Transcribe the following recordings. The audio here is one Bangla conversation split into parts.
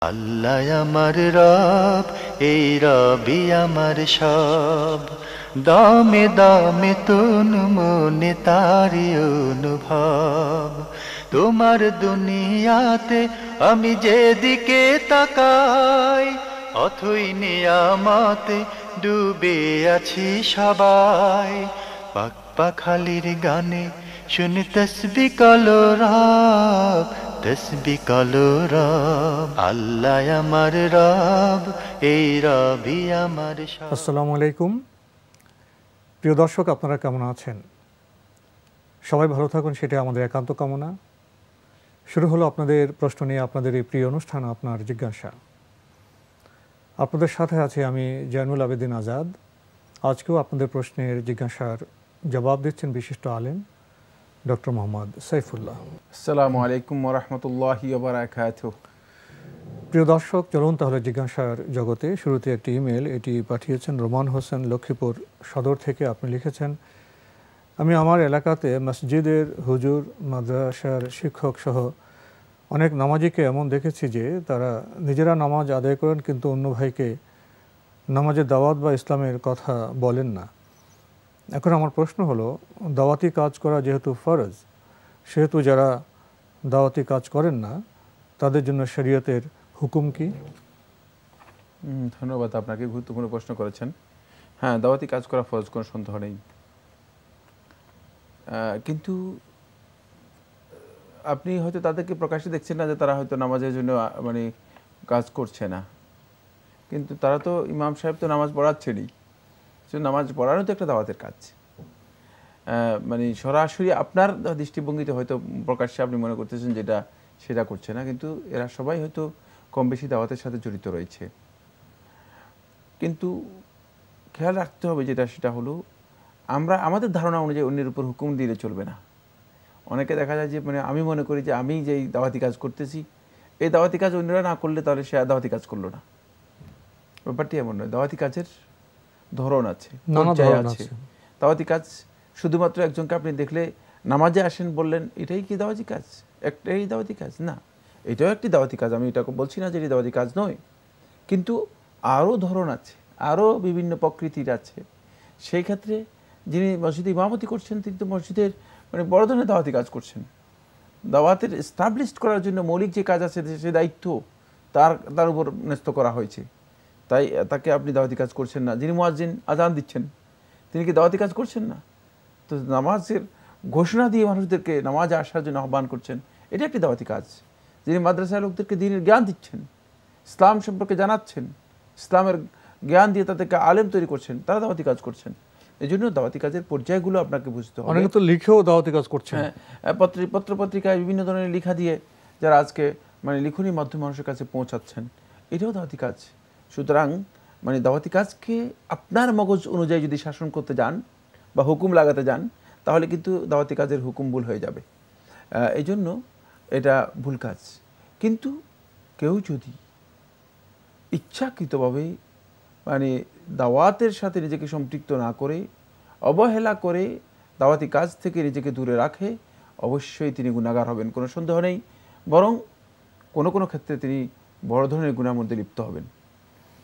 আল্লাহ আমার রব, এই রবি আমার সব। দামে দামে তন মনে তারি অনুভব। তোমার দুনিয়াতে আমি যেদিকে তাকাই, অথই নিয়ামতে ডুবে আছি সবাই। পাক পাখালির গানে শুনি তসবি কলো রব, তসবি কলো রব। আল্লাহ আমার রব, এই রবি আমার সব। আসসালামু আলাইকুম। প্রিয় দর্শক, আপনারা কেমন আছেন? সবাই ভালো থাকুন, সেটা আমাদের একান্ত কামনা। শুরু হলো আপনাদের প্রশ্ন নিয়ে আপনাদের এই প্রিয় অনুষ্ঠান আপনার জিজ্ঞাসা। আপনাদের সাথে আছি আমি জয়নুল আবেদিন আজাদ। আজকেও আপনাদের প্রশ্নের জিজ্ঞাসার জবাব দিচ্ছেন বিশিষ্ট আলেম ডক্টর মোহাম্মদ সাইফুল্লাহ। আসসালামু আলাইকুম ওয়া রাহমাতুল্লাহি ওয়া বারাকাতুহু। প্রিয় দর্শক, চলুন তাহলে জিজ্ঞাসার জগতে। শুরুতে একটি ইমেল, এটি পাঠিয়েছেন রোমান হোসেন লক্ষ্মীপুর সদর থেকে। আপনি লিখেছেন, আমি আমার এলাকাতে মসজিদের হুজুর, মাদ্রাসার শিক্ষক সহ অনেক নামাজিকে এমন দেখেছি যে তারা নিজেরা নামাজ আদায় করেন কিন্তু অন্য ভাইকে নামাজের দাওয়াত বা ইসলামের কথা বলেন না। এখন আমার প্রশ্ন হলো, দাওয়াতি কাজ করা যেহেতু ফরজ, সেহেতু যারা দাওয়াতি কাজ করেন না তাদের জন্য শরীয়তের হুকুম কি? ধন্যবাদ, আপনাকে গুরুত্বপূর্ণ প্রশ্ন করেছেন। হ্যাঁ, দাওয়াতি কাজ করা ফরজ, কোনো সন্দেহ নেই। কিন্তু আপনি হয়তো তাদেরকে প্রকাশ্যে দেখছেন না যে তারা হয়তো নামাজের জন্য কাজ করছে না, কিন্তু তারা তো ইমাম সাহেব তো নামাজ পড়াচ্ছেনই। নামাজ পড়ানো তো একটা দাওয়াতের কাজ। সরাসরি আপনার দৃষ্টিভঙ্গিতে হয়তো প্রকাশ্যে আপনি মনে করতেছেন যেটা সেটা করছে না, কিন্তু এরা সবাই হয়তো কম বেশি দাওয়াতের সাথে জড়িত রয়েছে। কিন্তু খেয়াল রাখতে হবে সেটা হলো, আমরা আমাদের ধারণা অনুযায়ী অন্যের উপর হুকুম দিলে চলবে না। অনেকে দেখা যায় যে আমি মনে করি যে আমি যেই দাওয়াতি কাজ করতেছি, এই দাওয়াতি কাজ অন্যরা না করলে তাহলে সে দাওয়াতি কাজ করলো না। ব্যাপারটি এমন নয়। দাওয়াতি কাজের ধরন আছে, পর্যায় আছে। দাওয়াতি কাজ শুধুমাত্র একজনকে আপনি দেখলে নামাজে আসেন বললেন এটাই কি দাওয়াতি কাজ, একটাই দাওয়াতি কাজ না, এটাও একটি দাওয়াতি কাজ। আমি এটাকে বলছি না যে এটি দাওয়াতি কাজ নয়, কিন্তু আরও ধরন আছে, আরও বিভিন্ন প্রকৃতির আছে। সেই ক্ষেত্রে যিনি মসজিদে ইমামতি করছেন তিনি তো মসজিদের বড় ধরনের দাওয়াতি কাজ করছেন। দাওয়াতের এস্টাবলিশড করার জন্য মৌলিক যে কাজ আছে সে দায়িত্ব তার উপর ন্যস্ত করা হয়েছে। তাই তাকে আপনি দাওয়াতি কাজ করছেন না। যিনি মুয়াজ্জিন আজান দিচ্ছেন তিনি কি দাওয়াতি কাজ করছেন না? তো নামাজের ঘোষণা দিয়ে মানুষদেরকে নামাজে আসার জন্য আহ্বান করছেন, এটা একটি দাওয়াতি কাজ। যিনি মাদ্রাসায় লোকদেরকে দ্বীনের জ্ঞান দিচ্ছেন, ইসলাম সম্পর্কে জানাচ্ছেন, ইসলামের জ্ঞান দিয়ে তাদেরকে আলেম তৈরি করছেন, তারা দাওয়াতি কাজ করছেন। এই জন্য দাওয়াতি কাজের পর্যায়গুলো আপনাকে বুঝতে হবে। অনেকে তো লিখেও দাওয়াতি কাজ করছেন। হ্যাঁ, পত্র পত্রিকায় বিভিন্ন ধরনের লেখা দিয়ে যারা আজকে লিখনির মাধ্যমে মানুষের কাছে পৌঁছাচ্ছেন, এটাও দাওয়াতি কাজ। সুতরাং দাওয়াতি কাজকে আপনার মগজ অনুযায়ী যদি শাসন করতে যান বা হুকুম লাগাতে যান, তাহলে কিন্তু দাওয়াতি কাজের হুকুম ভুল হয়ে যাবে। এই জন্য এটা ভুল কাজ। কিন্তু কেউ যদি ইচ্ছাকৃতভাবে দাওয়াতের সাথে নিজেকে সম্পৃক্ত না করে, অবহেলা করে দাওয়াতি কাজ থেকে নিজেকে দূরে রাখে, অবশ্যই তিনি গুনাহগার হবেন, কোনো সন্দেহ নেই। বরং কোনো কোনো ক্ষেত্রে তিনি বড় ধরনের গুনাহের মধ্যে লিপ্ত হবেন।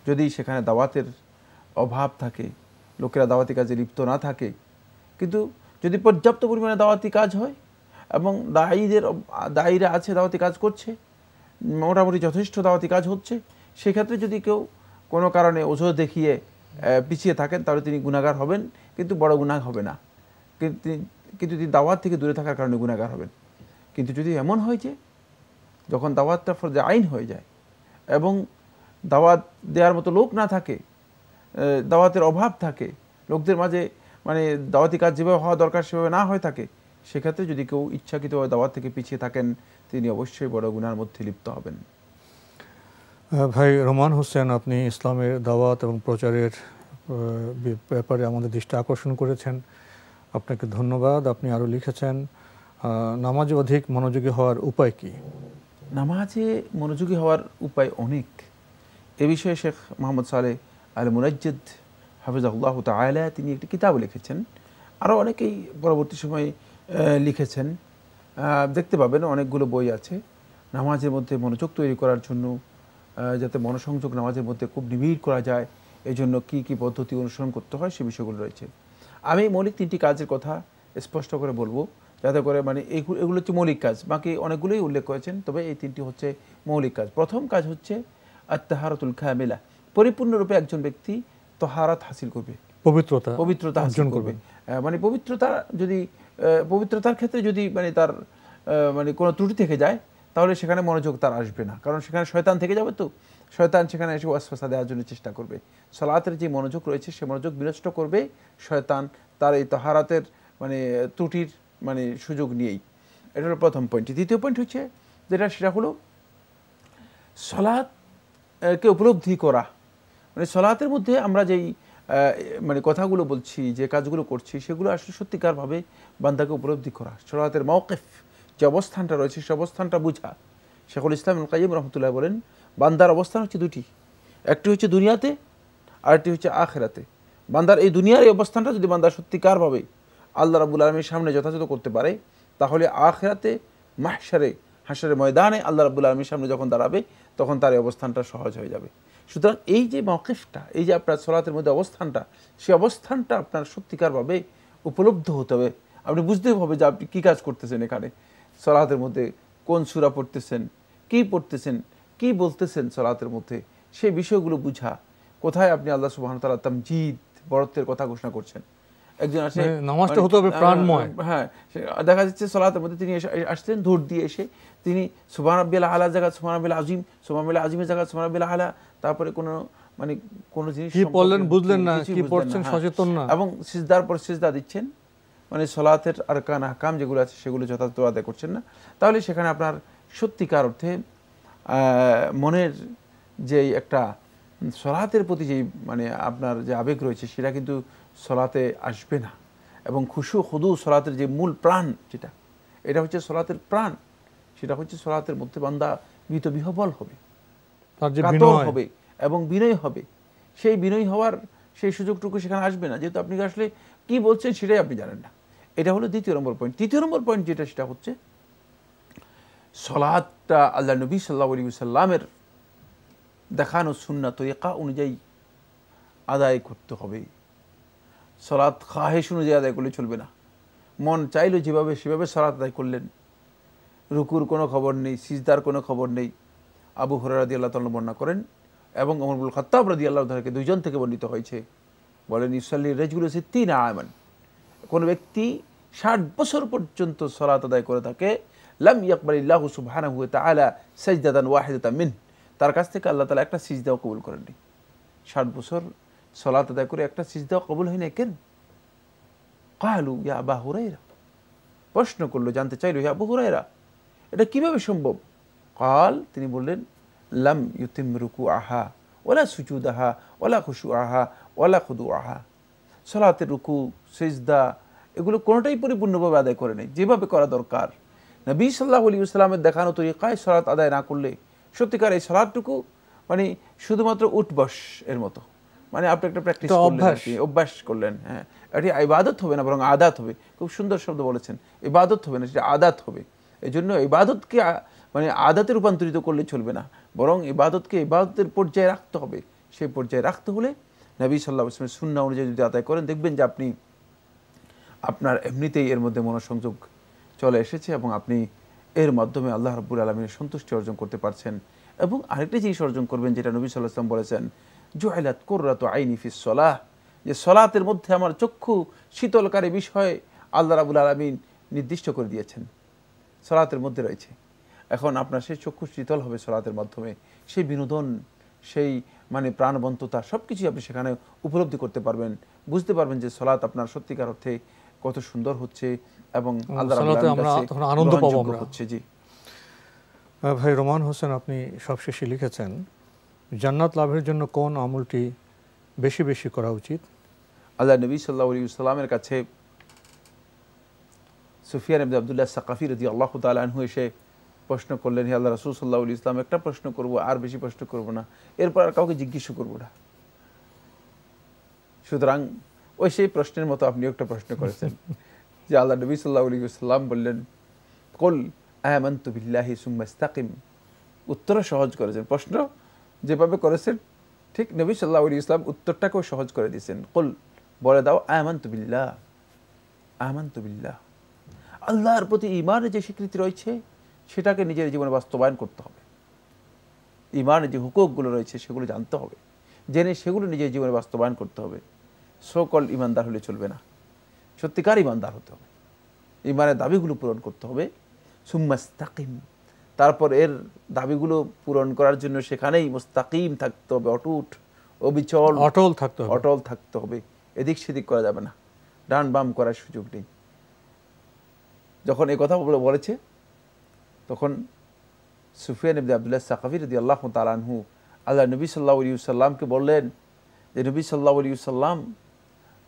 যদি সেখানে দাওয়াতের অভাব থাকে, লোকেরা দাওয়াতি কাজে লিপ্ত না থাকে, কিন্তু যদি পর্যাপ্ত পরিমাণে দাওয়াতি কাজ হয় এবং দায়ীরা আছে দাওয়াতি কাজ করছে, মোটামুটি যথেষ্ট দাওয়াতি কাজ হচ্ছে, সেক্ষেত্রে যদি কেউ কোনো কারণে অজুহাত দেখিয়ে পিছিয়ে থাকেন তাহলে তিনি গুনাহগার হবেন, কিন্তু বড় গুনাহ হবে না। কিন্তু তিনি দাওয়াত থেকে দূরে থাকার কারণে গুনাহগার হবেন। কিন্তু যদি এমন হয় যে যখন দাওয়াতটা ফরজে আইন হয়ে যায় এবং দাওয়াত দেওয়ার মতো লোক না থাকে, দাওয়াতের অভাব থাকে, লোকদের মাঝে দাওয়াতি কাজ যেভাবে হওয়া দরকার সেভাবে না হয়ে থাকে, সেক্ষেত্রে যদি কেউ ইচ্ছাকৃতভাবে দাওয়াত থেকে পিছিয়ে থাকেন তিনি অবশ্যই বড় গুনাহের মধ্যে লিপ্ত হবেন। ভাই রোমান হোসেন, আপনি ইসলামের দাওয়াত এবং প্রচারের ব্যাপারে আমাদের দৃষ্টি আকর্ষণ করেছেন, আপনাকে ধন্যবাদ। আপনি আরও লিখেছেন, নামাজে অধিক মনোযোগী হওয়ার উপায় কি? নামাজে মনোযোগী হওয়ার উপায় অনেক। এ বিষয়ে শেখ মোহাম্মদ সালেহ আল মুনাজ্জিদ হাফিজাহুল্লাহ তাআলা তিনি একটি কিতাব লিখেছেন, আরও অনেকেই পরবর্তী সময়ে লিখেছেন। দেখতে পাবেন অনেকগুলো বই আছে নামাজের মধ্যে মনোযোগ তৈরি করার জন্য, যাতে মনোসংযোগ নামাজের মধ্যে খুব নিবিড় করা যায়, এই জন্য কী কী পদ্ধতি অনুসরণ করতে হয় সে বিষয়গুলো রয়েছে। আমি মৌলিক 3টি কাজের কথা স্পষ্ট করে বলবো, যাতে করে মানে এগুলো হচ্ছে মৌলিক কাজ, বাকি অনেকগুলোই উল্লেখ করেছেন, তবে এই 3টি হচ্ছে মৌলিক কাজ। প্রথম কাজ হচ্ছে আত-তাহারাতুল কামিলা, পরিপূর্ণরূপে একজন ব্যক্তি তাহারাত হাসিল করবে, পবিত্রতা হাসিল করবে। মানে পবিত্রতার ক্ষেত্রে যদি মানে তার মানে কোনো ত্রুটি থেকে যায়, তাহলে সেখানে মনোযোগ তার আসবে না, কারণ সেখানে শয়তান থেকে যাবে, তো শয়তান সেখানে এসে ওয়াসওয়াসা দেওয়ার জন্য চেষ্টা করবে। সালাতের যে মনোযোগ রয়েছে সে মনোযোগ বিনষ্ট করবে শয়তান তার এই তাহারাতের মানে ত্রুটির মানে সুযোগ নিয়েই। এটা হলো প্রথম পয়েন্ট। দ্বিতীয় পয়েন্ট হচ্ছে সেটা হলো সালাতকে উপলব্ধি করা। মানে সালাতের মধ্যে আমরা যেই মানে কথাগুলো বলছি, যে কাজগুলো করছি, সেগুলো আসলে সত্যিকারভাবে বান্দাকে উপলব্ধি করা, সালাতের মওকিফ যে অবস্থানটা রয়েছে সে অবস্থানটা বুঝা। শেখুল ইসলাম ইবনুল কাইয়িম রাহমাতুল্লাহ বলেন, বান্দার অবস্থান হচ্ছে দুটি, একটি হচ্ছে দুনিয়াতে আর একটি হচ্ছে আখিরাতে। বান্দার এই দুনিয়ার এই অবস্থানটা যদি বান্দা সত্যিকারভাবে আল্লাহ রাব্বুল আলামিনের সামনে যথাযথ করতে পারে, তাহলে আখিরাতে মাহশারে হাশরের ময়দানে আল্লাহ রাব্বুল আলামিনের সামনে যখন দাঁড়াবে, তখন তার এই অবস্থানটা সহজ হয়ে যাবে। সুতরাং এই যে মওকিফটা, এই যে আপনার সালাতের মধ্যে অবস্থানটা, সেই অবস্থানটা আপনার সত্যিকারভাবে উপলব্ধ হতে হবে। আপনি বুঝতে হবে যে আপনি কী কাজ করতেছেন, এখানে সালাতের মধ্যে কোন সূরা পড়তেছেন, কী পড়তেছেন, কী বলতেছেন সালাতের মধ্যে, সেই বিষয়গুলো বুঝা। কোথায় আপনি আল্লাহ সুবহানাহু ওয়া তাআলা তামজিদ, বড়ত্বের কথা ঘোষণা করছেন। একজন আসে, নামাজটা হতে হবে প্রাণময়। হ্যাঁ, দেখা যাচ্ছে সালাতের মধ্যে তিনি আসছেন দৌড় দিয়ে এসে তিনি সুবহান রাব্বিয়াল আলা জায়গা সুবহান রাব্বিয়াল আযীম, সুবহান রাব্বিয়াল আযীমের জায়গা সুবহান রাব্বিয়াল আলা, তারপরে কোনো জিনিস কি বললেন বুঝলেন না, কি পড়ছেন সচেতন না, এবং সিজদার পর সিজদা দিচ্ছেন, মানে সালাতের আরকান আহকাম যেগুলো আছে সেগুলো যথাযথ আদায় করছেন না। তাহলে সেখানে আপনার সত্যিকার অর্থে মনের যে একটা সালাতের প্রতি যে মানে আপনার যে আবেগ রয়েছে, সেটা কিন্তু সালাতে আসবে না। এবং খুশু খুদু সালাতের যে মূল প্রাণ, যেটা এটা হচ্ছে সালাতের প্রাণ, সেটা হচ্ছে সালাতের মধ্যে বান্দা বিহবল হবে, কাতর হবে এবং বিনয় হবে। সেই বিনয় হওয়ার সেই সুযোগটুকু সেখানে আসবে না, যেহেতু আপনি আসলে কি বলছেন সেটাই আপনি জানেন না। এটা হলো দ্বিতীয় নম্বর পয়েন্ট। তৃতীয় নম্বর পয়েন্ট যেটা, সেটা হচ্ছে সালাতটা আল্লাহ নবী সাল্লাল্লাহু আলাইহি ওয়াসাল্লামের দেখানো সুন্নাত তরিকা অনুযায়ী আদায় করতে হবে। সালাত খাহেশ অনুযায়ী আদায় করলে চলবে না। মন চাইলো যেভাবে সেভাবে সালাত আদায় করলেন, রুকুর কোনো খবর নেই, সিজদার কোনো খবর নেই। আবু হুরায়রা রাদিয়াল্লাহু তাআলা বর্ণনা করেন, এবং ওমর ইবনুল খাত্তাব রাদিয়াল্লাহু তাআলা থেকে দুইজন থেকে বর্ণিত হয়েছে, বলেন ইউসাল্লি রাজুলু 60 আমান, কোন ব্যক্তি 60 বছর পর্যন্ত সালাত আদায় করে থাকে, লাম ইয়াকবালিল্লাহু সুবহানাহু ওয়া তাআলা সাজদাতান ওয়াহিদাতান মিন, তার কাছ থেকে আল্লাহ তাআলা একটা সিজদাও কবুল করেননি। 60 বছর সালাত আদায় করে একটা সিজদাও কবুল হয় না কেন? ক্বালু ইয়া আবা হুরায়রা, প্রশ্ন করলো, জানতে চাইলো, ইয়া আবু হুরায়রা, এটা কিভাবে সম্ভব? কাল, তিনি বললেন, লাম ইউতিম রুকুআহা ওয়ালা সুজুদাহা ওয়ালা খুশুআহা ওয়ালা খুদুআহা, সালাতের রুকু সিজদা এগুলো কোনোটাই পরিপূর্ণভাবে আদায় করে নেই, যেভাবে করা দরকার। নবী সাল্লাল্লাহু আলাইহি ওয়াসাল্লামের দেখানো তরিকায় সালাত আদায় না করলে সত্যিকার এই সালাতটুকু মানে শুধুমাত্র উঠবস এর মতো, মানে আপনি একটা প্র্যাকটিস করলেন, অভ্যাস করলেন। হ্যাঁ, এটি ইবাদত হবে না, বরং আদাত হবে। খুব সুন্দর শব্দ বলেছেন, ইবাদত হবে না, সেটা আদাত হবে। এই জন্য ইবাদতকে মানে আদাতে রূপান্তরিত করলে চলবে না, বরং ইবাদতকে ইবাদতের পর্যায়ে রাখতে হবে। সেই পর্যায়ে রাখতে হলে নবী সাল্লাল্লাহু আলাইহি ওয়াসাল্লামের সুন্নাহ অনুযায়ী যদি আদায় করেন, দেখবেন যে আপনি আপনার এমনিতেই এর মধ্যে মনোসংযোগ চলে এসেছে, এবং আপনি এর মাধ্যমে আল্লাহ রাব্বুল আলামিনের সন্তুষ্টি অর্জন করতে পারছেন। এবং আরেকটা জিনিস অর্জন করবেন, যেটা নবী সাল্লাল্লাহু আলাইহি ওয়াসাল্লাম বলেছেন, জুইলাত কুররাতু আইনি ফিস সালাহ, যে সালাতের মধ্যে আমার চক্ষু শীতলকারী বিষয় আল্লাহ রাব্বুল আলামিন নির্দিষ্ট করে দিয়েছেন, সালাতের মধ্যে রয়েছে। এখন আপনার সেই চক্ষু শীতল হবে সালাতের মাধ্যমে, সেই বিনোদন, সেই মানে প্রাণবন্ততা সব কিছুই আপনি সেখানে উপলব্ধি করতে পারবেন, বুঝতে পারবেন যে সালাত আপনার সত্যিকার অর্থে কত সুন্দর হচ্ছে এবং আল্লাহ রাব্বুল আলামিনের কাছে আনন্দ পাবো আমরা হচ্ছে। জি ভাই রোমান হোসেন, আপনি সবশেষে লিখেছেন, জান্নাত লাভের জন্য কোন আমলটি বেশি বেশি করা উচিত? আল্লাহ নবী সাল্লাল্লাহু আলাইহি ওয়াসাল্লামের কাছে সুফিয়ান ইবনে আব্দুল্লাহ সাকাফি রাদিয়াল্লাহু তাআলা আনহু এসে প্রশ্ন করলেন, হে আল্লাহ রাসূল সাল্লাল্লাহু আলাইহি ওয়াসাল্লাম, একটা প্রশ্ন করব, আর বেশি প্রশ্ন করব না, এরপর আর কাউকে জিজ্ঞেস করব না। সুতরাং ওই সেই প্রশ্নের মতো আপনি একটা প্রশ্ন করেছেন, যে আল্লাহ নবী সাল্লাল্লাহু আলাইহি ওয়াসাল্লাম বললেন, কুল আমানতু বিল্লাহি সুম্মা ইসতাকিম। উত্তর সহজ করেছেন, প্রশ্ন যেভাবে করেছেন ঠিক নবী সাল্লাল্লাহু আলাইহি ওয়াসাল্লাম উত্তরটাকেও সহজ করে দিয়েছেন। কুল, বলে দাও, আমানতু বিল্লাহ, আমানতু বিল্লাহ। আল্লাহর প্রতি ঈমানের যে স্বীকৃতি রয়েছে সেটাকে নিজের জীবনে বাস্তবায়ন করতে হবে। ঈমানের যে হুকুকগুলো রয়েছে সেগুলো জানতে হবে, জেনে সেগুলো নিজের জীবনে বাস্তবায়ন করতে হবে। সকল ঈমানদার হলে চলবে না, সত্যিকার ঈমানদার হতে হবে, ঈমানের দাবিগুলো পূরণ করতে হবে। সুম্মাস্তাকিম, তারপর এর দাবিগুলো পূরণ করার জন্য সেখানেই মুস্তাকিম থাকতে হবে, অটুট, অবিচল, অটল থাকতে হবে। এদিক সেদিক করা যাবে না, ডান বাম করার সুযোগ নেই। যখন এই কথা বলেছে তখন সুফিয়ান ইবনে আব্দুল্লাহ সাকাফি রাদিয়াল্লাহু তাআলা আনহু আল্লাহ নবী সাল্লাল্লাহু আলাইহি ওয়াসাল্লামকে বললেন যে নবী সাল্লাল্লাহু আলাইহি ওয়াসাল্লাম,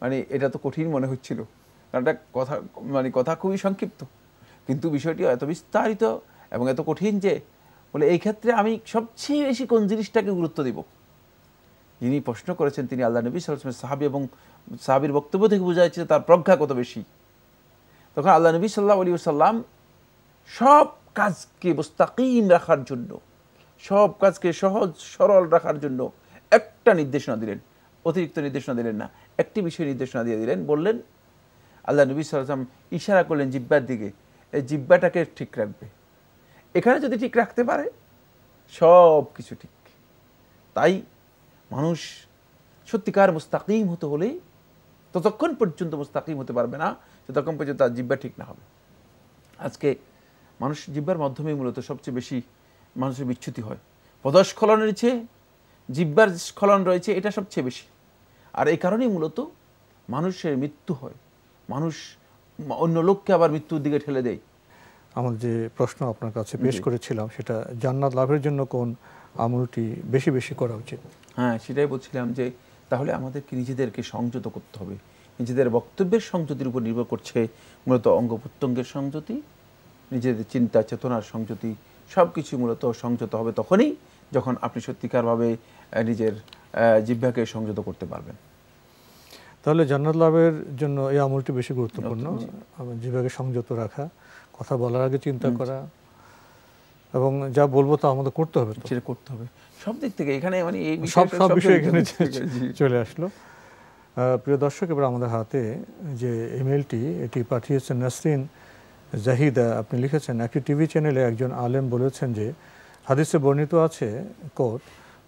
মানে এটা তো কঠিন মনে হচ্ছিল, কারণ এটা কথা খুবই সংক্ষিপ্ত, কিন্তু বিষয়টি এত বিস্তারিত এবং এত কঠিন যে বলে এই ক্ষেত্রে আমি সবচেয়ে বেশি কোন জিনিসটাকে গুরুত্ব দিব। যিনি প্রশ্ন করেছেন তিনি আল্লাহ নবী সাল্লাল্লাহু আলাইহি ওয়াসাল্লাম সাহাবী, এবং সাহাবীর বক্তব্য থেকে বোঝা যাচ্ছে তার প্রজ্ঞা কত বেশি। তখন আল্লাহ নবী সাল্লাল্লাহু আলাইহি ওয়াসাল্লাম সব কাজকে মুস্তাকিম রাখার জন্য, সব কাজকে সহজ সরল রাখার জন্য একটা নির্দেশনা দিলেন, অতিরিক্ত নির্দেশনা দিলেন না, একটি বিষয় নির্দেশনা দিয়ে দিলেন। বললেন, আল্লাহ নবী সাল্লাল্লাহু আলাইহি ওয়াসাল্লাম ইশারা করলেন জিহ্বার দিকে, এই জিহ্বাটাকে ঠিক রাখবে। এখানে যদি ঠিক রাখতে পারে সব কিছু ঠিক। তাই মানুষ সত্যিকার মুস্তাকিম হতে হলে ততক্ষণ পর্যন্ত মুস্তাকিম হতে পারবে না যতক্ষণ পর্যন্ত তার জিহ্বা ঠিক না হবে। আজকে মানুষ জিহ্বার মাধ্যমেই মূলত সবচেয়ে বেশি মানুষের বিচ্যুতি হয়। পদস্খলনের চেয়ে জিহ্বার স্খলন রয়েছে, এটা সবচেয়ে বেশি। আর এই কারণেই মূলত মানুষের মৃত্যু হয়, মানুষ অন্য লোককে আবার মৃত্যুর দিকে ঠেলে দেয়। আমার যে প্রশ্ন আপনার কাছে পেশ করেছিলাম সেটা জান্নাত লাভের জন্য কোন আমলটি বেশি বেশি করা উচিত? হ্যাঁ, সেটাই বলছিলাম যে তাহলে আমাদেরকে নিজেদেরকে সংযত করতে হবে। নিজেদের বক্তব্যের সংযতির উপর নির্ভর করছে মূলত অঙ্গ প্রত্যঙ্গের সংযতি, নিজেদের চিন্তা চেতনার সংযতি, সব কিছু মূলত সংযত হবে তখনই যখন আপনি সত্যিকারভাবে নিজের জিহ্বাকে সংযত করতে পারবেন। তাহলে জান্নাত লাভের জন্য এই আমলটি বেশি গুরুত্বপূর্ণ, জিহ্বাকে সংযত রাখা, কথা বলার আগে চিন্তা করা, এবং যা বলবো তা আমাদের করতে হবে, সেটা করতে হবে সব দিক থেকে। এখানে মানে এই সব বিষয় এখানে চলে আসলো। প্রিয় দর্শক, এবার আমাদের হাতে যে ইমেলটি, এটি পাঠিয়েছেন নাসরিন জাহিদা। আপনি লিখেছেন, একটি টিভি চ্যানেলে একজন আলেম বলেছেন যে হাদিসে বর্ণিত আছে, কোট,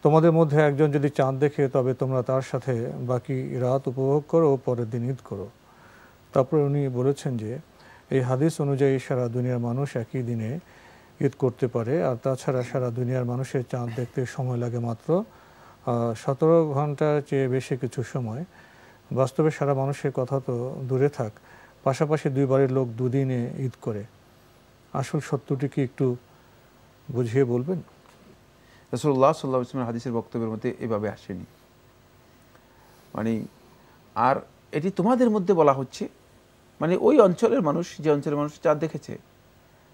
তোমাদের মধ্যে একজন যদি চাঁদ দেখে তবে তোমরা তার সাথে বাকি রাত উপভোগ করো ও পরের দিন ঈদ করো। তারপরে উনি বলেছেন যে এই হাদিস অনুযায়ী সারা দুনিয়ার মানুষ একই দিনে ঈদ করতে পারে, আর তাছাড়া সারা দুনিয়ার মানুষের চাঁদ দেখতে সময় লাগে মাত্র 17 ঘন্টার চেয়ে বেশি কিছু সময়। বাস্তবে সারা মানুষের কথা তো দূরে থাক, পাশাপাশি দুই বাড়ির লোক দুদিনে ঈদ করে। আসল সত্যটি কি একটু বুঝিয়ে বলবেন? রাসূলুল্লাহ সাল্লাল্লাহু আলাইহি ওয়াসাল্লাম হাদিসের বক্তব্যের মধ্যে এভাবে আসেনি। মানে আর এটি তোমাদের মধ্যে বলা হচ্ছে, মানে ওই অঞ্চলের মানুষ, যে অঞ্চলের মানুষ চাঁদ দেখেছে,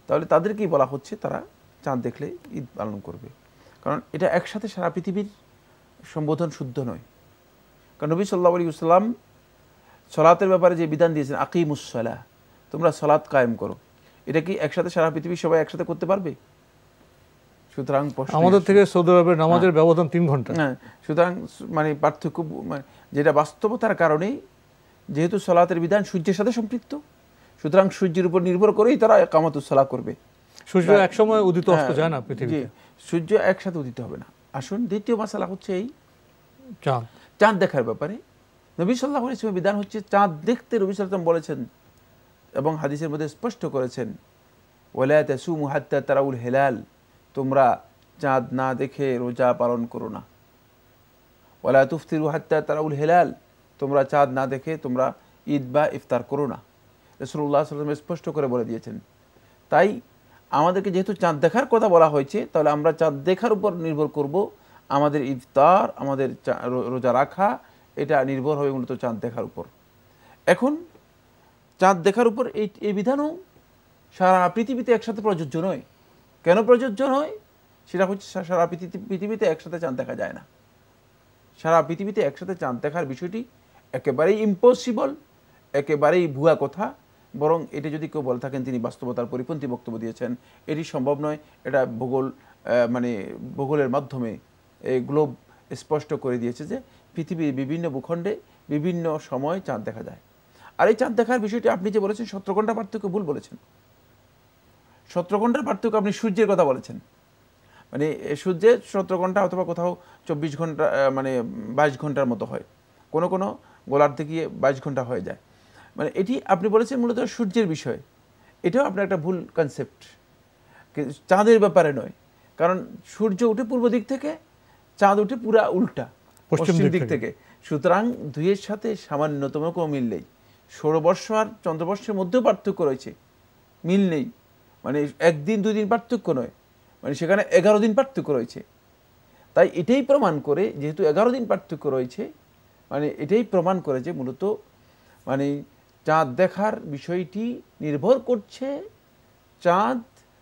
তাহলে তাদেরকেই বলা হচ্ছে তারা চাঁদ দেখলে ঈদ পালন করবে। কারণ এটা একসাথে সারা পৃথিবীর সম্বোধন শুদ্ধ নয়। কারণ নবী সাল্লাল্লাহু আলাইহি ওয়াসাল্লাম সলাতের ব্যাপারে যে বিধান দিয়েছেন, আকিমুস সালাহ, তোমরা সলাত কায়েম করো, এটা কি একসাথে সারা পৃথিবীর সবাই একসাথে করতে পারবে? সুতরাং আমাদের থেকে সৌদি আরবের নামাজের ব্যবধান 3 ঘন্টা। হ্যাঁ, সুতরাং মানে পার্থক্য, যেটা বাস্তবতার কারণেই, যেহেতু সলাতের বিধান সূর্যের সাথে সম্পৃক্ত, সুতরাং সূর্যের উপর নির্ভর করেই তারা ইকামাতুস সালাহ করবে। সূর্য এক সময় উদিত অস্ত যায় না পৃথিবীতে, সূর্য একসাথে উদিত হবে না। আসুন, দ্বিতীয় মাসালা হচ্ছে এই চাঁদ দেখার ব্যাপারে নবী সাল্লাল্লাহু আলাইহি ওয়াসাল্লাম বিধান হচ্ছে চাঁদ দেখতে নবী সাল্লাল্লাহু আলাইহি ওয়াসাল্লাম বলেছেন এবং হাদিসের মধ্যে স্পষ্ট করেছেন, ওয়ালা তাসুমু হাত্তা তারাউল হিলাল, তোমরা চাঁদ না দেখে রোজা পালন করো না। ওয়ালা তুফতিরু হাত্তা তারাউল হিলাল, তোমরা চাঁদ না দেখে তোমরা ঈদ বা ইফতার করো না। রাসূলুল্লাহ সাল্লাল্লাহু আলাইহি ওয়াসাল্লাম স্পষ্ট করে বলে দিয়েছেন। তাই আমাদেরকে যেহেতু চাঁদ দেখার কথা বলা হয়েছে, তাহলে আমরা চাঁদ দেখার উপর নির্ভর করব। আমাদের ইফতার, আমাদের রোজা রাখা, এটা নির্ভর হবে মূলত চাঁদ দেখার উপর। এখন চাঁদ দেখার উপর এই বিধানও সারা পৃথিবীতে একসাথে প্রযোজ্য নয়। কেন প্রযোজ্য নয়? সেটা হচ্ছে সারা পৃথিবীতে একসাথে চাঁদ দেখা যায় না। সারা পৃথিবীতে একসাথে চাঁদ দেখার বিষয়টি একেবারেই ইম্পসিবল, একেবারেই ভুয়া কথা। বরং এটি যদি কেউ বলে থাকেন তিনি বাস্তবতার পরিপন্থী বক্তব্য দিয়েছেন। এটি সম্ভব নয়। এটা ভূগোলের মাধ্যমে গ্লোব স্পষ্ট করে দিয়েছে যে পৃথিবীর বিভিন্ন ভূখণ্ডে বিভিন্ন সময় চাঁদ দেখা যায়। আর এই চাঁদ দেখার বিষয়টি আপনি যে বলেছেন 17 ঘন্টা পার্থক্য, ভুল বলেছেন। 17 ঘন্টার পার্থক্য আপনি সূর্যের কথা বলেছেন, মানে সূর্যের 17 ঘন্টা অথবা কোথাও 24 ঘন্টা, মানে 22 ঘন্টার মতো হয়, কোনো কোনো গোলার্ধে গিয়ে 22 ঘন্টা হয়ে যায়। মানে এটি আপনি বলেছেন মূলত সূর্যের বিষয়, এটাও আপনার একটা ভুল কনসেপ্ট, চাঁদের ব্যাপারে নয়। কারণ সূর্য উঠে পূর্ব দিক থেকে, চাঁদ উঠে পুরা উল্টা পশ্চিম দিক থেকে। সুতরাং দুইয়ের সাথে সামান্যতম কোনো মিল নেই। সৌরবর্ষ আর চন্দ্রবর্ষের মধ্যেও পার্থক্য রয়েছে, মিল নেই। মানে একদিন দুই দিন পার্থক্য নয়, মানে সেখানে 11 দিন পার্থক্য রয়েছে। তাই এটাই প্রমাণ করে, যেহেতু 11 দিন পার্থক্য রয়েছে, মানে এটাই প্রমাণ করে যে মূলত মানে চাঁদ দেখার বিষয়টি নির্ভর করছে চাঁদ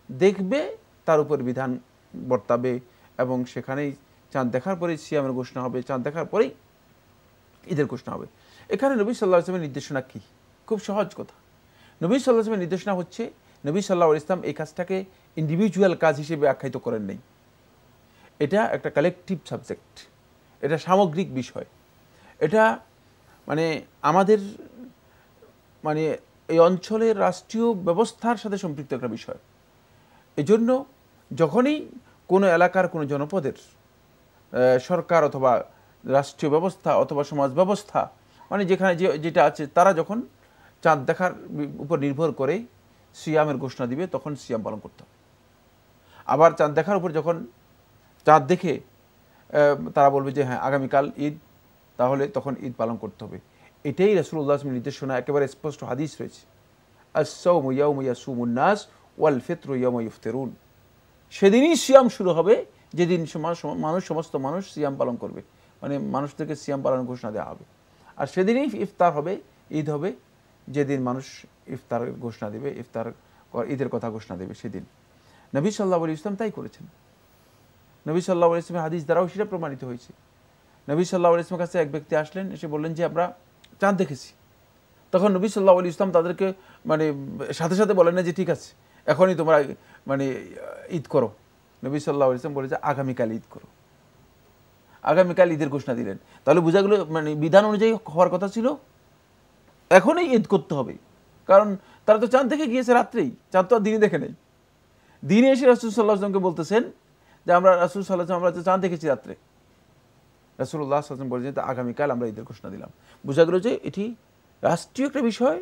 দেখবে তার উপর বিধান বর্তাবে, এবং সেখানেই চাঁদ দেখার পরেই সিয়ামের ঘোষণা হবে, চাঁদ দেখার পরেই ঈদের ঘোষণা হবে। এখানে নবী সাল্লাল্লাহু আলাইহি ওয়াসাল্লামের নির্দেশনা কি? খুব সহজ কথা। নবী সাল্লাল্লাহু আলাইহি ওয়াসাল্লামের নির্দেশনা হচ্ছে, নবী সাল্লাল্লাহু আলাইহি ওয়াসাল্লাম এই কাজটাকে ইন্ডিভিজুয়াল কাজ হিসেবে আখ্যায়িত করেন নাই। এটা একটা কালেকটিভ সাবজেক্ট, এটা সামগ্রিক বিষয়, এটা মানে আমাদের মানে এই অঞ্চলের রাষ্ট্রীয় ব্যবস্থার সাথে সম্পৃক্ত একটা বিষয়। এজন্য যখনই কোনো এলাকার কোনো জনপদের সরকার অথবা রাষ্ট্রীয় ব্যবস্থা অথবা সমাজ ব্যবস্থা, মানে যেখানে যেটা আছে, তারা যখন চাঁদ দেখার উপর নির্ভর করে সিয়ামের ঘোষণা দিবে, তখন সিয়াম পালন করতে হবে। আবার চাঁদ দেখার উপর যখন চাঁদ দেখে তারা বলবে যে হ্যাঁ আগামীকাল ঈদ, তাহলে তখন ঈদ পালন করতে হবে। এটাই রাসূলুল্লাহ সাল্লাল্লাহু আলাইহি ওয়াসাল্লামের নির্দেশনা, একেবারে স্পষ্ট হাদিস রয়েছে, আস-সাওমু ইয়াওমা ইয়াসুমুন নাস ওয়াল ফিতরু ইয়াওমা ইফতিরুন। সেদিনই সিয়াম শুরু হবে যেদিন সমস্ত মানুষ সিয়াম পালন করবে, মানে মানুষদেরকে সিয়াম পালনের ঘোষণা দেওয়া হবে। আর সেদিনই ইফতার হবে, ঈদ হবে, যেদিন মানুষ ইফতারের ঘোষণা দেবে, ঈদের কথা ঘোষণা দেবে সেদিন। নবী সাল্লাল্লাহু আলাইহি ওয়াসাল্লাম তাই করেছেন। নবী সাল্লাল্লাহু আলাইহি ওয়াসাল্লামের হাদিস দ্বারাও সেটা প্রমাণিত হয়েছে। নবী সাল্লাল্লাহু আলাইহি ওয়াসাল্লামের কাছে এক ব্যক্তি আসলেন, এসে বললেন যে আমরা চাঁদ দেখেছি। তখন নবী সাল্লাল্লাহু আলাইহি ওয়াসাল্লাম তাদেরকে মানে সাথে সাথে বলেন না যে ঠিক আছে এখনই তোমরা মানে ঈদ করো। নবী সাল্লাল্লাহু আলাইহি ওয়াসাল্লাম বলে যে আগামীকাল ঈদ করো, আগামীকাল ঈদের ঘোষণা দিলেন। তাহলে বোঝা গেল মানে বিধান অনুযায়ী হওয়ার কথা ছিল এখনই ঈদ করতে হবে, কারণ তারা তো চাঁদ দেখে গিয়েছে রাত্রেই, চাঁদ তো আর দিনে দেখে নেই। দিনে এসে রাসূল সাল্লাল্লাহু আলাইহি ওয়াসাল্লামকে বলতেছেন যে আমরা রাসূল সাল্লাল্লাহু আলাইহি ওয়াসাল্লাম আমরা চাঁদ দেখেছি রাত্রে। রাসূলুল্লাহ সাল্লাল্লাহু আলাইহি ওয়াসাল্লাম বলেছেন আগামীকাল আমরা ঈদের ঘোষণা দিলাম। বোঝা গেল যে এটি রাষ্ট্রীয় একটা বিষয়,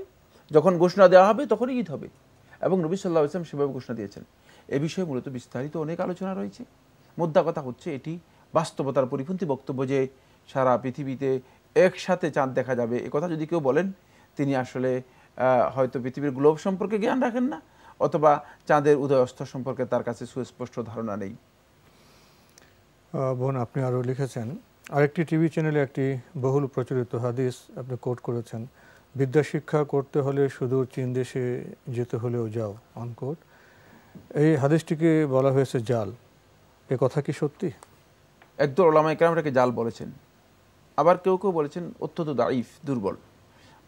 যখন ঘোষণা দেওয়া হবে তখনই ঈদ হবে, এবং নবী সাল্লাল্লাহু আলাইহি ওয়াসাল্লাম সেভাবে ঘোষণা দিয়েছেন। এ বিষয়ে মূলত বিস্তারিত অনেক আলোচনা রয়েছে। মোদ্দা কথা হচ্ছে এটি বাস্তবতার পরিপন্থী বক্তব্য যে সারা পৃথিবীতে একসাথে চাঁদ দেখা যাবে। এ কথা যদি কেউ বলেন, তিনি আসলে হয়তো পৃথিবীর গ্লোব সম্পর্কে জ্ঞান রাখেন না, অথবা চাঁদের উদয় অস্ত সম্পর্কে তার কাছে সুস্পষ্ট ধারণা নেই। বোন, আপনি আরও লিখেছেন, আরেকটি টিভি চ্যানেলে একটি বহুল প্রচলিত হাদিস আপনি কোট করেছেন, বিদ্যা শিক্ষা করতে হলে সুদূর চীন দেশে যেতে হলেও যাও, আনকোট। এই হাদিসটিকে বলা হয়েছে জাল, এ কথা কি সত্যি? একদল উলামায়ে কেরাম এটাকে জাল বলেছেন, আবার কেউ কেউ বলেছেন অত্যন্ত দাঈফ, দুর্বল।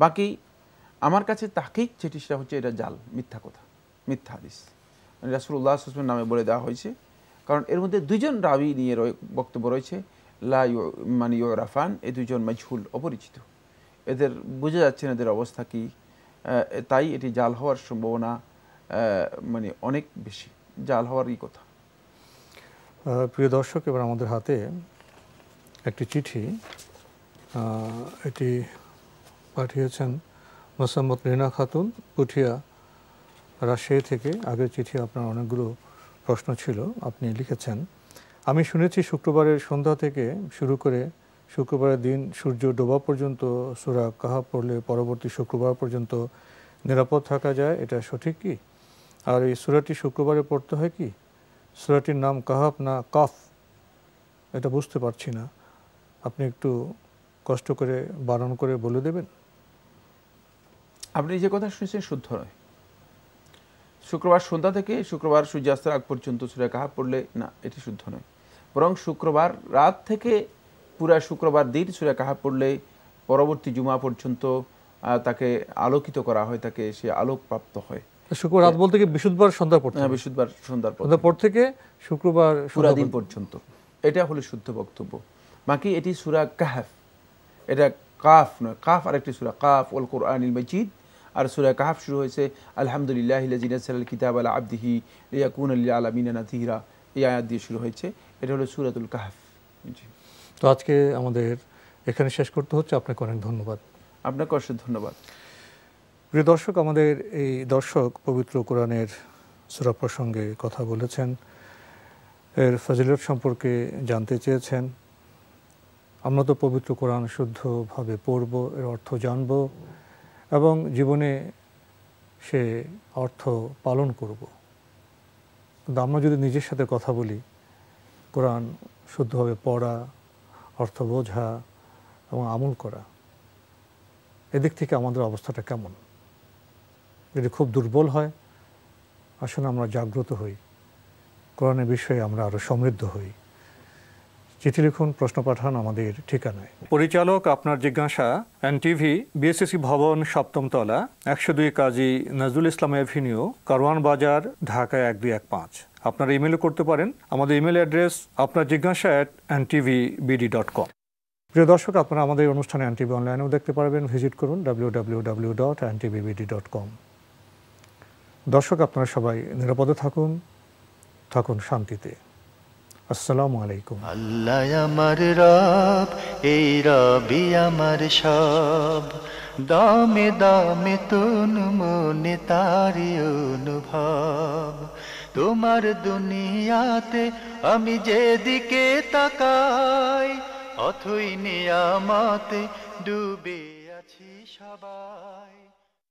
বাকি আমার কাছে তাহকিক যেটি সেটা হচ্ছে এটা জাল, মিথ্যা কথা, মিথ্যা হাদিস, মানে রাসূলুল্লাহ সাল্লাল্লাহু আলাইহি ওয়াসাল্লামের নামে বলে দেওয়া হয়েছে। কারণ এর মধ্যে দুইজন রাবি নিয়ে বক্তব্য রয়েছে, লা মানে ইউরাফান, এই দুইজন মাজহুল, অপরিচিত, এদের বোঝা যাচ্ছে না এদের অবস্থা কি, তাই এটি জাল হওয়ার সম্ভাবনা মানে অনেক বেশি, জাল হওয়ারই কথা। প্রিয় দর্শক, এবার আমাদের হাতে একটি চিঠি, এটি পাঠিয়েছেন মোসাম্মত রিনা খাতুন, পুঠিয়া, রাজশাহী থেকে। আগের চিঠি আপনার অনেকগুলো প্রশ্ন ছিল। আপনি লিখেছেন, আমি শুনেছি শুক্রবারের সন্ধ্যা থেকে শুরু করে শুক্রবারের দিন সূর্য ডোবা পর্যন্ত সূরা কাহাফ পড়লে পরবর্তী শুক্রবার পর্যন্ত নিরাপদ থাকা যায়, এটা সঠিক কি? আর এই সূরাটি শুক্রবারে পড়তে হয় কি? সূরাটির নাম কাহাফ না কাফ, এটা বুঝতে পারছি না, আপনি একটু কষ্ট করে বারণ করে বলে দেবেন। আপনি যে কথা শুনেছেন শুদ্ধ নয়। শুক্রবার সন্ধ্যা থেকে শুক্রবার সূর্যাস্তের আগ পর্যন্ত সূরা কাহাফ পড়লে না, এটি শুদ্ধ নয়। বরং শুক্রবার রাত থেকে পুরা শুক্রবার দিন সূরা কাহাফ পড়লে পরবর্তী জুমা পর্যন্ত তাকে আলোকিত করা হয়, তাকে সে আলোক প্রাপ্ত হয়। শুক্রবার রাত বলতে কি বৃহস্পতিবার সন্ধ্যার পর? বৃহস্পতিবার সন্ধ্যার পর থেকে থেকে শুক্রবার পুরা দিন পর্যন্ত, এটা হলো শুদ্ধ বক্তব্য। বাকি এটি সূরা কাহফ, এটা কাফ নয়, কাফ আরেকটি সূরা, কাফ ওয়াল কুরআনিল মাজিদ। আর সূরা কাহফ শুরু হয়েছে আলহামদুলিল্লাহিল্লাযী নাযালাল কিতাবা আলা আবদিহি লিয়াকুনা লিল আলামিনা নাযীরা, এই আয়াত দিয়ে শুরু হয়েছে। এটা হলো সূরাতুল কাহফ। তো আজকে আমাদের এখানে শেষ করতে হচ্ছে। আপনাকে অনেক ধন্যবাদ। আপনাকে অশেষ ধন্যবাদ। প্রিয় দর্শক, আমাদের এই দর্শক পবিত্র কোরআনের সূরা প্রসঙ্গে কথা বলেছেন, এর ফজিলত সম্পর্কে জানতে চেয়েছেন। আমরা তো পবিত্র কোরআন শুদ্ধভাবে পড়ব, এর অর্থ জানব এবং জীবনে সে অর্থ পালন করব। কিন্তু আমরা যদি নিজের সাথে কথা বলি, কোরআন শুদ্ধভাবে পড়া, অর্থ বোঝা এবং আমল করা, এদিক থেকে আমাদের অবস্থাটা কেমন? যদি খুব দুর্বল হয়, আসলে আমরা জাগ্রত হই, কোরআনের বিষয়ে আমরা আরও সমৃদ্ধ হই। চিঠি লিখুন, প্রশ্ন পাঠান আমাদের ঠিকানায়। পরিচালক আপনার জিজ্ঞাসা, এনটিভি, বিএসসি ভবন, 7ম তলা, 102 কাজী নজরুল ইসলাম এভিনিউ, কারওয়ান বাজার, ঢাকা 1215। আপনারা ইমেলও করতে পারেন। আমাদের ইমেল অ্যাড্রেস আপনার জিজ্ঞাসা @ntv.bd.com। প্রিয় দর্শক, আপনারা আমাদের অনুষ্ঠানে এনটিভি অনলাইনেও দেখতে পারবেন। ভিজিট করুন www.ntvbd.com। দর্শক, আপনারা সবাই নিরাপদে থাকুন, থাকুন শান্তিতে। আসসালামু আলাইকুম। আল্লাহ আমার রব, এই রবি আমার সব, দামে দামে তন মনে তারি অনুভব। তোমার দুনিয়াতে আমি যেদিকে তাকাই, অথই নিয়ামতে ডুবে আছি সবাই।